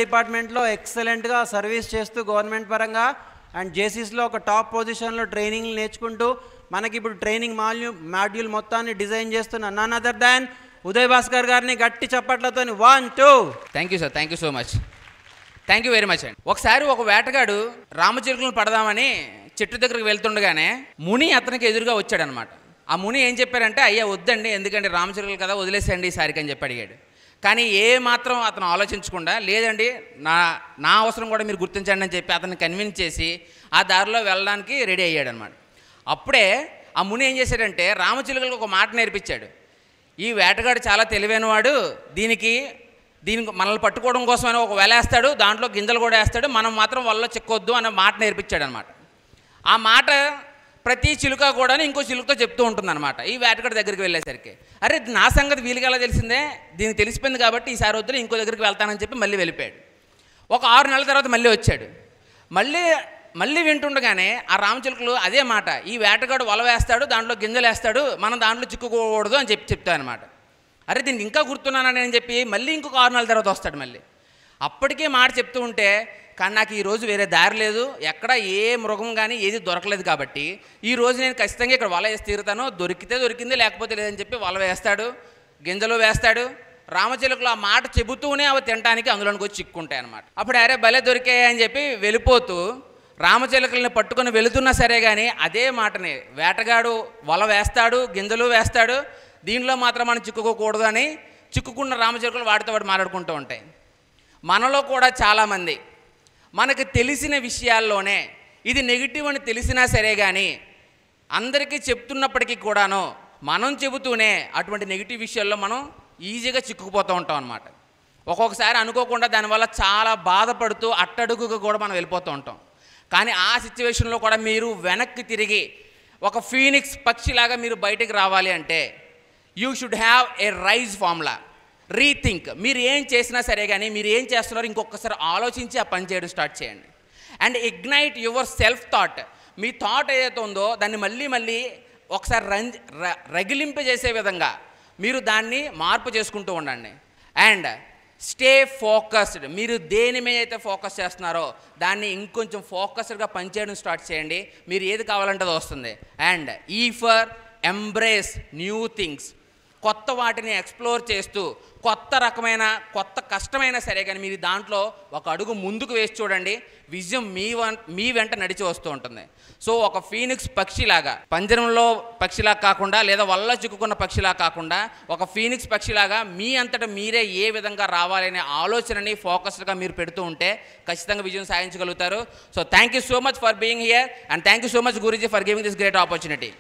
డిపార్ట్మెంట్లో ఎక్సలెంట్గా సర్వీస్ చేస్తూ గవర్నమెంట్ పరంగా అండ్ జేసీస్లో ఒక టాప్ పొజిషన్లో ట్రైనింగ్ నేర్చుకుంటూ మనకి ఇప్పుడు ట్రైనింగ్ మాడ్యూల్ మొత్తాన్ని డిజైన్ చేస్తున్న none other than Uday Bhaskar గారిని గట్టి చప్పట్లతో 1 2. Thank you sir, thank you so much, thank you very much అండి. ఒకసారి ఒక వేటగాడు రామచిలుకలను పడదామని చెట్టు దగ్గరికి వెళ్తుండగానే ముని అతనికి ఎదురుగా వచ్చాడనమాట. ఆ ముని ఏం చెప్పారంటే, అయ్యా వద్దండి, ఎందుకంటే రామచిలుకలు కదా, వదిలేసేయండి ఈసారికి అని చెప్పి అడిగాడు. కానీ ఏ మాత్రం అతను ఆలోచించకుండా, లేదండి నా అవసరం కూడా మీరు గుర్తించండి అని చెప్పి అతన్ని కన్విన్స్ చేసి ఆ దారిలో వెళ్ళడానికి రెడీ అయ్యాడు అనమాట. అప్పుడే ఆ ముని ఏం చేశాడంటే రామచిలుకలకు ఒక మాట నేర్పించాడు. ఈ వేటగాడు చాలా తెలివైనవాడు, దీనికి మనల్ని పట్టుకోవడం కోసమని ఒక వల వేస్తాడు, దాంట్లో గింజలు కూడా వేస్తాడు, మనం మాత్రం వల్ల చిక్కొద్దు అన్న మాట నేర్పించాడు అనమాట. ఆ మాట ప్రతి చిలుక కూడా ఇంకో చిలుకతో చెప్తూ ఉంటుందన్నమాట. ఈ వేటగాడి దగ్గరికి వెళ్ళేసరికి, అరే నా సంగతి వీళ్ళకి ఎలా తెలిసిందే, దీనికి తెలిసిపోయింది కాబట్టి ఈసారి వద్దులే, ఇంకో దగ్గరికి వెళ్తానని చెప్పి మళ్ళీ వెళ్ళిపోయాడు. ఒక 6 నెలల తర్వాత మళ్ళీ వచ్చాడు. మళ్ళీ వింటుండగానే ఆ రామచిలుకలు అదే మాట, ఈ వేటగాడు వల వేస్తాడు, దాంట్లో గింజలు వేస్తాడు, మనం దాంట్లో చిక్కుకోకూడదు అని చెప్తాను అనమాట. అరే దీనికి ఇంకా గుర్తున్నానని అని చెప్పి మళ్ళీ ఇంకొక 6 నెలల తర్వాత వస్తాడు మళ్ళీ. అప్పటికే మాట చెప్తూ ఉంటే, కానీ నాకు ఈరోజు వేరే దారి లేదు, ఎక్కడ ఏ మృగం కానీ ఏది దొరకలేదు కాబట్టి ఈరోజు నేను ఖచ్చితంగా ఇక్కడ వల వేసి తీరుతాను, దొరికితే దొరికింది, లేకపోతే లేదని చెప్పి వల వేస్తాడు, గింజలు వేస్తాడు. రామచిలుకలు ఆ మాట చెబుతూనే అవి తినడానికి అందులోనికి వచ్చి చిక్కుంటాయి అనమాట. అప్పుడు అరే భలే దొరికాయి అని చెప్పి వెళ్ళిపోతూ రామచిలుకల్ని పట్టుకొని వెళుతున్నా సరే కానీ అదే మాటని, వేటగాడు వల వేస్తాడు, గింజలు వేస్తాడు, దీనిలో మాత్రం మనం చిక్కుకోకూడదు అని చిక్కుకున్న రామచిలుకలు వాటితో వాడు మాట్లాడుకుంటూ ఉంటాయి. మనలో కూడా చాలామంది మనకు తెలిసిన విషయాల్లోనే ఇది నెగిటివ్ అని తెలిసినా సరే కానీ అందరికీ చెప్తున్నప్పటికీ కూడాను మనం చెబుతూనే అటువంటి నెగిటివ్ విషయాల్లో మనం ఈజీగా చిక్కుకుపోతూ ఉంటాం అన్నమాట. ఒక్కొక్కసారి అనుకోకుండా దానివల్ల చాలా బాధపడుతూ అట్టడుగుగా కూడా మనం వెళ్ళిపోతూ ఉంటాం. కానీ ఆ సిచ్యువేషన్లో కూడా మీరు వెనక్కి తిరిగి ఒక ఫీనిక్స్ పక్షిలాగా మీరు బయటికి రావాలి అంటే you should have a rise formula. Rethink. మీరు ఏం చేసినా సరే కానీ మీరు ఏం చేస్తున్నారో ఇంకొకసారి ఆలోచించి ఆ పని చేయడం స్టార్ట్ చేయండి. And ignite your self thought. Me thought ఏదైతే ఉందో దాన్ని మళ్ళీ ఒకసారి రగిలింపజేసే విధంగా మీరు దాన్ని మార్పు చేసుకుంటూ ఉండండి. And stay focused. మీరు దేని మీద అయితే ఫోకస్ చేస్తున్నారో దాన్ని ఇంకొంచెం ఫోకస్డ్గా పనిచేయడం స్టార్ట్ చేయండి. మీరు ఏది కావాలంటే అది వస్తుంది. And embrace new things. కొత్త వాటిని ఎక్స్ప్లోర్ చేస్తూ కొత్త కష్టమైనా సరే కానీ మీరు దాంట్లో ఒక అడుగు ముందుకు వేసి చూడండి. విజయం మీ వెంట నడిచి వస్తూ ఉంటుంది. సో ఒక ఫీనిక్స్ పక్షిలాగా, పంజరంలో పక్షిలా కాకుండా లేదా వల్ల చిక్కుకున్న పక్షిలా కాకుండా ఒక ఫీనిక్స్ పక్షిలాగా మీ అంతటా మీరే ఏ విధంగా రావాలనే ఆలోచనని ఫోకస్డ్గా మీరు పెడుతూ ఉంటే ఖచ్చితంగా విజయం సాధించగలుగుతారు. So thank you so much for being here and thank you so much గురూజీ for giving this great opportunity.